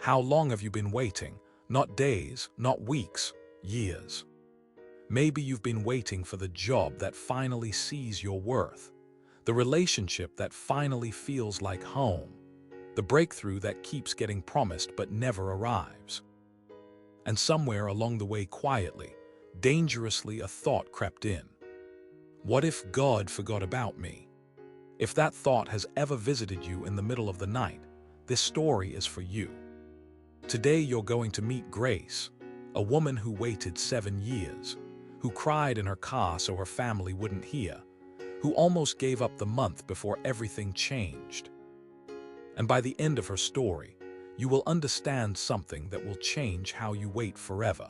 How long have you been waiting? Not days, not weeks, years. Maybe you've been waiting for the job that finally sees your worth, the relationship that finally feels like home, the breakthrough that keeps getting promised but never arrives. And somewhere along the way, quietly, dangerously, a thought crept in. What if God forgot about me? If that thought has ever visited you in the middle of the night, this story is for you. Today you're going to meet Grace, a woman who waited 7 years, who cried in her car so her family wouldn't hear, who almost gave up the month before everything changed. And by the end of her story, you will understand something that will change how you wait forever.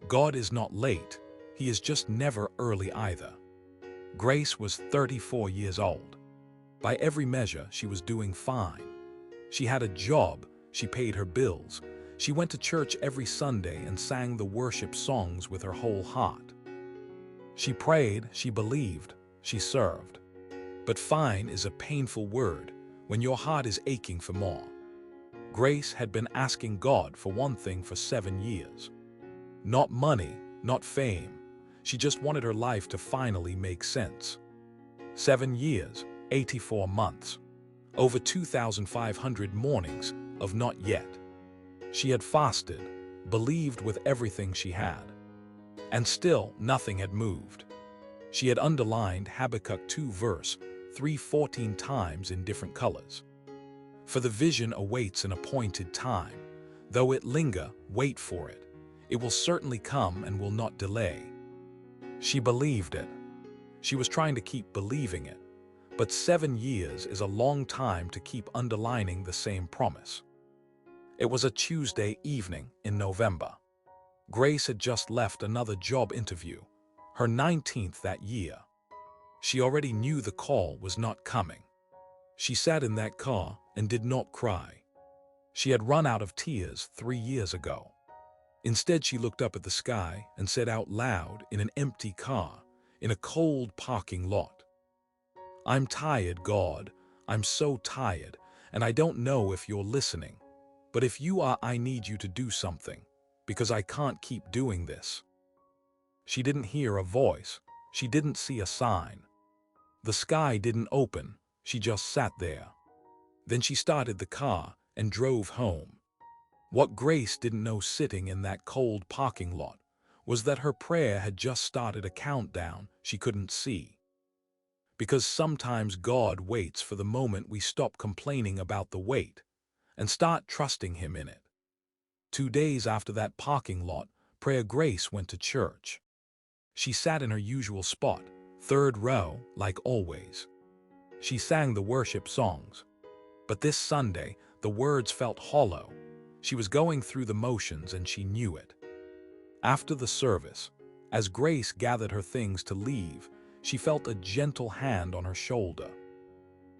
God is not late, He is just never early either. Grace was 34 years old. By every measure, she was doing fine. She had a job, she paid her bills, she went to church every Sunday and sang the worship songs with her whole heart. She prayed, she believed, she served. But fine is a painful word when your heart is aching for more. Grace had been asking God for one thing for 7 years. Not money, not fame. She just wanted her life to finally make sense. 7 years, 84 months, over 2,500 mornings of not yet. She had fasted, believed with everything she had, and still nothing had moved. She had underlined Habakkuk 2 verse 3 14 times in different colors. For the vision awaits an appointed time. Though it linger, wait for it. It will certainly come and will not delay. She believed it. She was trying to keep believing it. But 7 years is a long time to keep underlining the same promise. It was a Tuesday evening in November. Grace had just left another job interview, her 19th that year. She already knew the call was not coming. She sat in that car and did not cry. She had run out of tears 3 years ago. Instead, she looked up at the sky and said out loud in an empty car, in a cold parking lot, "I'm tired, God. I'm so tired, and I don't know if you're listening. But if you are, I need you to do something, because I can't keep doing this." She didn't hear a voice. She didn't see a sign. The sky didn't open. She just sat there. Then she started the car and drove home. What Grace didn't know sitting in that cold parking lot was that her prayer had just started a countdown she couldn't see. Because sometimes God waits for the moment we stop complaining about the wait and start trusting Him in it. 2 days after that parking lot prayer, Grace went to church. She sat in her usual spot, 3rd row, like always. She sang the worship songs. But this Sunday, the words felt hollow. She was going through the motions and she knew it. After the service, as Grace gathered her things to leave, she felt a gentle hand on her shoulder.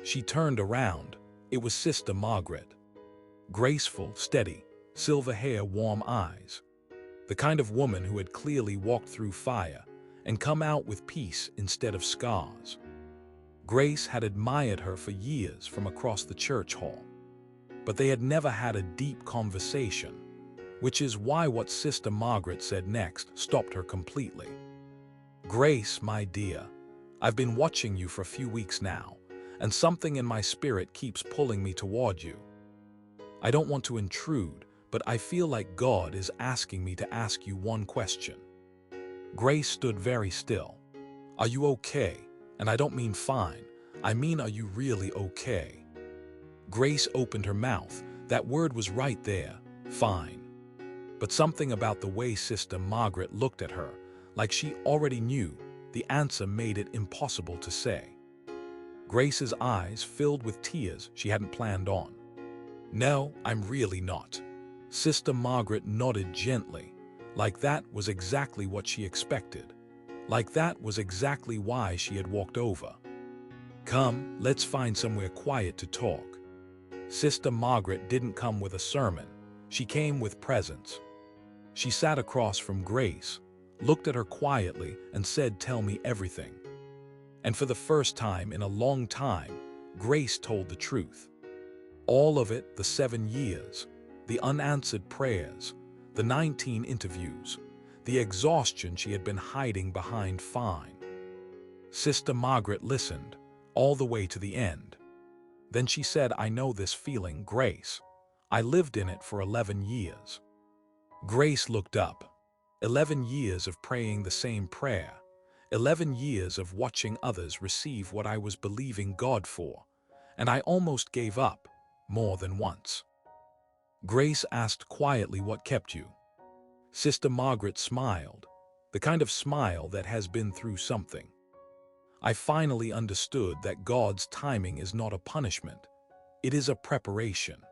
She turned around. It was Sister Margaret. Graceful, steady, silver hair, warm eyes. The kind of woman who had clearly walked through fire and come out with peace instead of scars. Grace had admired her for years from across the church hall, but they had never had a deep conversation, which is why what Sister Margaret said next stopped her completely. "Grace, my dear, I've been watching you for a few weeks now, and something in my spirit keeps pulling me toward you. I don't want to intrude, but I feel like God is asking me to ask you one question." Grace stood very still. "Are you okay? And I don't mean fine. I mean, are you really okay?" Grace opened her mouth. That word was right there, fine. But something about the way Sister Margaret looked at her, like she already knew, the answer made it impossible to say. Grace's eyes filled with tears she hadn't planned on. "No, I'm really not." Sister Margaret nodded gently, like that was exactly what she expected, like that was exactly why she had walked over. "Come, let's find somewhere quiet to talk." Sister Margaret didn't come with a sermon. She came with presence. She sat across from Grace, looked at her quietly, and said, "Tell me everything." And for the first time in a long time, Grace told the truth. All of it, the 7 years, the unanswered prayers, the 19 interviews, the exhaustion she had been hiding behind fine. Sister Margaret listened, all the way to the end. Then she said, "I know this feeling, Grace. I lived in it for 11 years." Grace looked up. 11 years of praying the same prayer. 11 years of watching others receive what I was believing God for. And I almost gave up, more than once. Grace asked quietly, "What kept you?" Sister Margaret smiled, the kind of smile that has been through something. "I finally understood that God's timing is not a punishment. It is a preparation.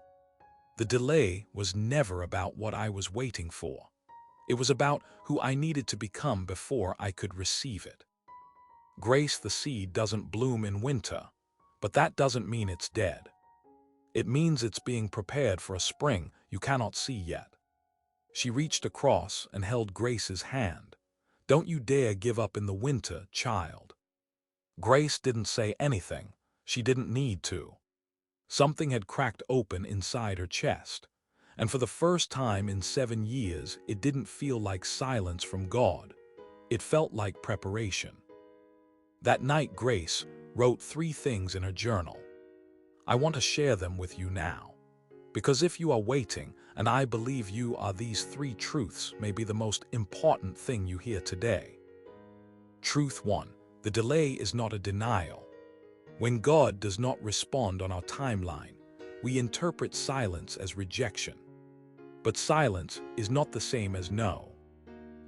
The delay was never about what I was waiting for. It was about who I needed to become before I could receive it." Grace, the seed doesn't bloom in winter, but that doesn't mean it's dead. It means it's being prepared for a spring you cannot see yet. She reached across and held Grace's hand. "Don't you dare give up in the winter, child." Grace didn't say anything. She didn't need to. Something had cracked open inside her chest, and for the first time in 7 years, it didn't feel like silence from God. It felt like preparation. That night, Grace wrote 3 things in her journal. I want to share them with you now, because if you are waiting, and I believe you are, these 3 truths may be the most important thing you hear today. Truth 1. The delay is not a denial. When God does not respond on our timeline, we interpret silence as rejection. But silence is not the same as no.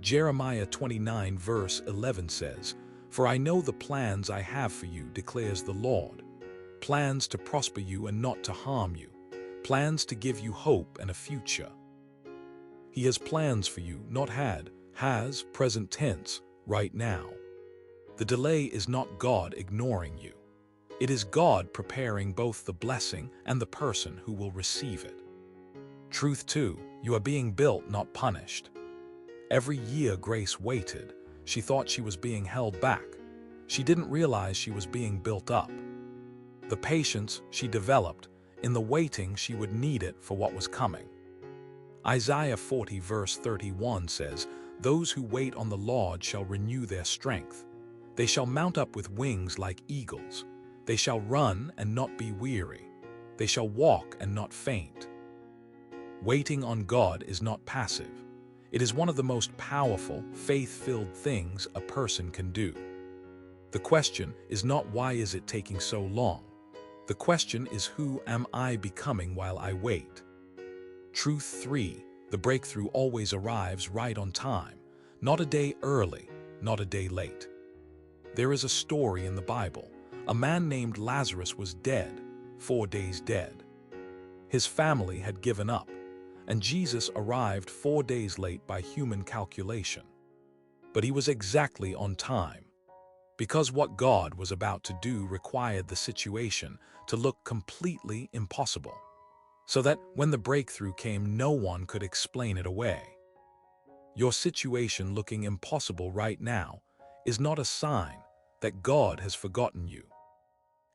Jeremiah 29 verse 11 says, "For I know the plans I have for you, declares the Lord. Plans to prosper you and not to harm you. Plans to give you hope and a future." He has plans for you, not had, has, present tense, right now. The delay is not God ignoring you. It is God preparing both the blessing and the person who will receive it. Truth 2. You are being built, not punished. Every year Grace waited, she thought she was being held back. She didn't realize she was being built up. The patience she developed, in the waiting she would need it for what was coming. Isaiah 40 verse 31 says, "Those who wait on the Lord shall renew their strength. They shall mount up with wings like eagles. They shall run and not be weary. They shall walk and not faint." Waiting on God is not passive. It is one of the most powerful, faith-filled things a person can do. The question is not why is it taking so long. The question is who am I becoming while I wait? Truth 3. The breakthrough always arrives right on time, not a day early, not a day late. There is a story in the Bible. A man named Lazarus was dead, 4 days dead. His family had given up, and Jesus arrived 4 days late by human calculation. But he was exactly on time, because what God was about to do required the situation to look completely impossible, so that when the breakthrough came, no one could explain it away. Your situation looking impossible right now is not a sign that God has forgotten you.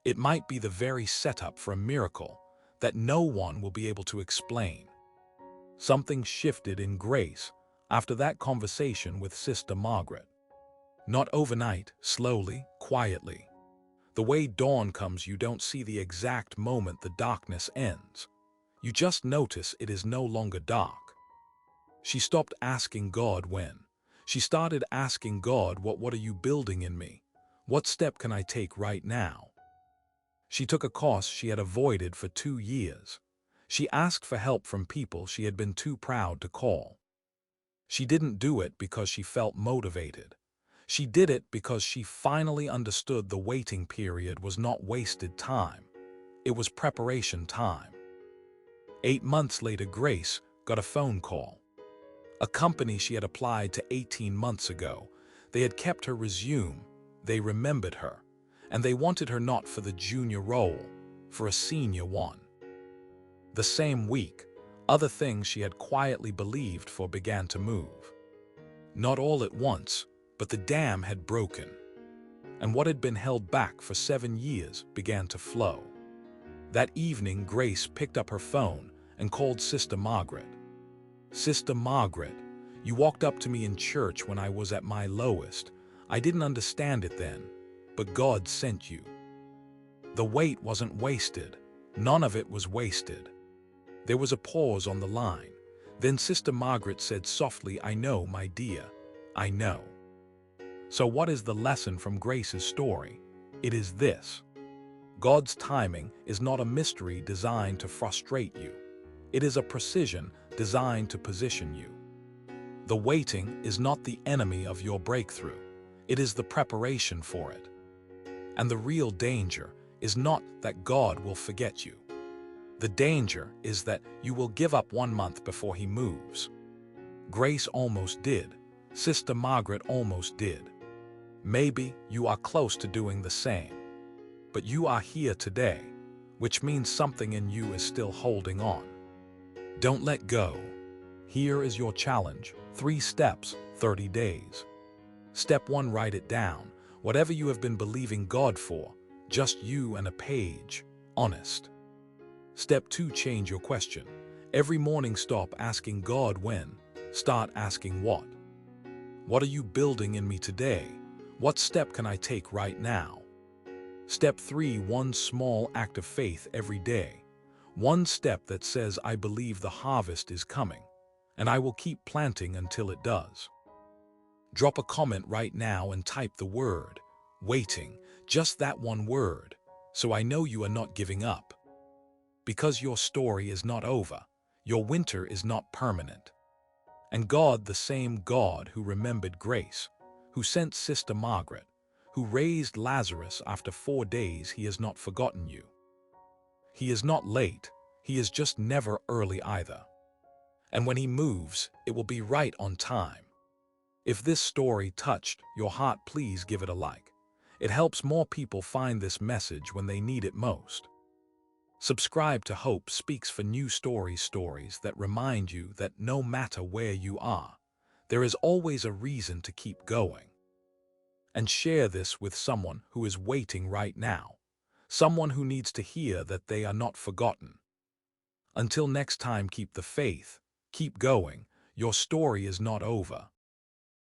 It might be the very setup for a miracle that no one will be able to explain. Something shifted in Grace after that conversation with Sister Margaret. Not overnight, slowly, quietly. The way dawn comes, you don't see the exact moment the darkness ends. You just notice it is no longer dark. She stopped asking God when. She started asking God, what are you building in me? What step can I take right now? She took a course she had avoided for 2 years. She asked for help from people she had been too proud to call. She didn't do it because she felt motivated. She did it because she finally understood the waiting period was not wasted time. It was preparation time. 8 months later, Grace got a phone call. A company she had applied to 18 months ago. They had kept her resume. They remembered her. And they wanted her not for the junior role, for a senior one. The same week, other things she had quietly believed for began to move. Not all at once, but the dam had broken. And what had been held back for 7 years began to flow. That evening, Grace picked up her phone and called Sister Margaret. Sister Margaret, you walked up to me in church when I was at my lowest. I didn't understand it then, but God sent you. The wait wasn't wasted. None of it was wasted. There was a pause on the line. Then Sister Margaret said softly, I know, my dear, I know. So what is the lesson from Grace's story? It is this. God's timing is not a mystery designed to frustrate you. It is a precision designed to position you. The waiting is not the enemy of your breakthrough. It is the preparation for it. And the real danger is not that God will forget you. The danger is that you will give up 1 month before He moves. Grace almost did. Sister Margaret almost did. Maybe you are close to doing the same. But you are here today, which means something in you is still holding on. Don't let go. Here is your challenge. 3 steps, 30 days. Step 1, write it down. Whatever you have been believing God for, just you and a page, honest. Step 2, change your question. Every morning stop asking God when, start asking what. What are you building in me today? What step can I take right now? Step 3, 1 small act of faith every day. 1 step that says, I believe the harvest is coming, and I will keep planting until it does. Drop a comment right now and type the word, waiting, just that 1 word, so I know you are not giving up. Because your story is not over, your winter is not permanent. And God, the same God who remembered Grace, who sent Sister Margaret, who raised Lazarus after 4 days, He has not forgotten you. He is not late, He is just never early either. And when He moves, it will be right on time. If this story touched your heart, please give it a like. It helps more people find this message when they need it most. Subscribe to Hope Speaks for new stories that remind you that no matter where you are, there is always a reason to keep going. And share this with someone who is waiting right now, someone who needs to hear that they are not forgotten. Until next time, keep the faith, keep going, your story is not over.